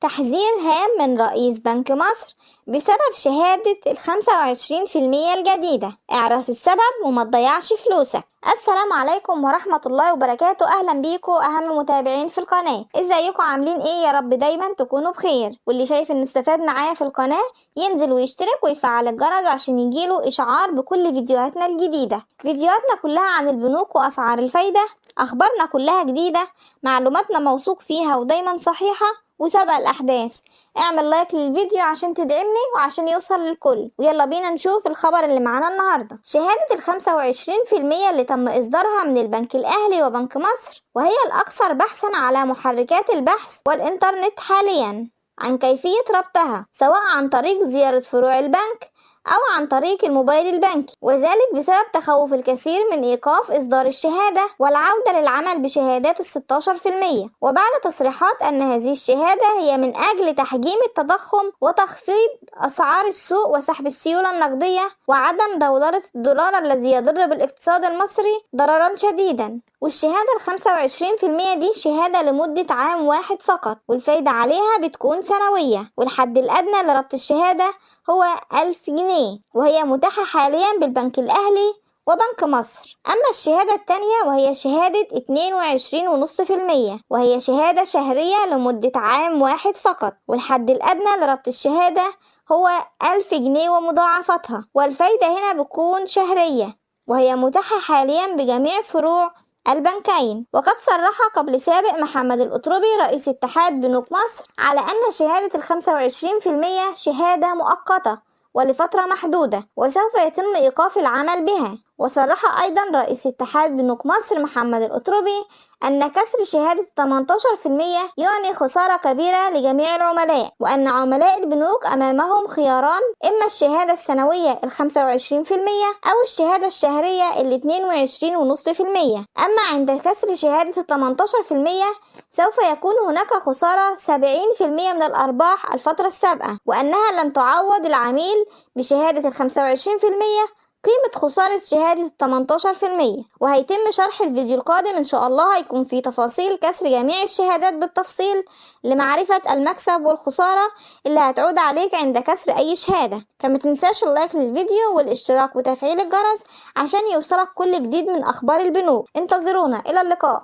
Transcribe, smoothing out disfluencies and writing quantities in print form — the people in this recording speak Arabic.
تحذير هام من رئيس بنك مصر بسبب شهادة 25% الجديدة. اعرف السبب وما تضيعش فلوسك. السلام عليكم ورحمة الله وبركاته. أهلا بيكم أهم متابعين في القناة. ازيكم عاملين ايه؟ يا رب دايما تكونوا بخير، واللي شايف انه استفاد معايا في القناة ينزل ويشترك ويفعل الجرس عشان يجيله إشعار بكل فيديوهاتنا الجديدة. فيديوهاتنا كلها عن البنوك وأسعار الفايدة، أخبارنا كلها جديدة، معلوماتنا موثوق فيها ودايما صحيحة وسبق الأحداث. اعمل لايك للفيديو عشان تدعمني وعشان يوصل للكل، ويلا بينا نشوف الخبر اللي معانا النهاردة. شهادة 25% اللي تم إصدارها من البنك الأهلي وبنك مصر، وهي الأكثر بحثا على محركات البحث والإنترنت حاليا عن كيفية ربطها، سواء عن طريق زيارة فروع البنك أو عن طريق الموبايل البنكي، وذلك بسبب تخوف الكثير من إيقاف إصدار الشهادة والعودة للعمل بشهادات 16%، وبعد تصريحات أن هذه الشهادة هي من أجل تحجيم التضخم وتخفيض أسعار السوق وسحب السيولة النقدية وعدم دولار الدولار الذي يضر بالاقتصاد المصري ضررا شديدا. والشهادة 25% دي شهادة لمدة عام واحد فقط، والفايدة عليها بتكون سنوية، والحد الأدنى لربط الشهادة هو 1000 جنيه، وهي متاحة حاليا بالبنك الأهلي وبنك مصر. أما الشهادة التانية وهي شهادة 22.5%، وهي شهادة شهرية لمدة عام واحد فقط، والحد الأدنى لربط الشهادة هو 1000 جنيه ومضاعفتها، والفايدة هنا بتكون شهرية، وهي متاحة حاليا بجميع فروع البنكين. وقد صرح قبل سابق محمد الأطربي رئيس اتحاد بنوك مصر على أن شهادة 25% شهادة مؤقتة ولفترة محدودة، وسوف يتم إيقاف العمل بها. وصرح أيضا رئيس اتحاد بنوك مصر محمد الأطربي أن كسر شهادة 18% يعني خسارة كبيرة لجميع العملاء، وأن عملاء البنوك أمامهم خياران: إما الشهادة السنوية 25% أو الشهادة الشهرية 22.5%. أما عند كسر شهادة 18% سوف يكون هناك خسارة 70% من الأرباح الفترة السابقة، وأنها لن تعوض العميل بشهادة 25% قيمة خسارة شهادة 18%. وهيتم شرح الفيديو القادم إن شاء الله، هيكون فيه تفاصيل كسر جميع الشهادات بالتفصيل لمعرفة المكسب والخسارة اللي هتعود عليك عند كسر أي شهادة. فما تنساش اللايك للفيديو والاشتراك وتفعيل الجرس عشان يوصلك كل جديد من أخبار البنوك. انتظرونا، إلى اللقاء.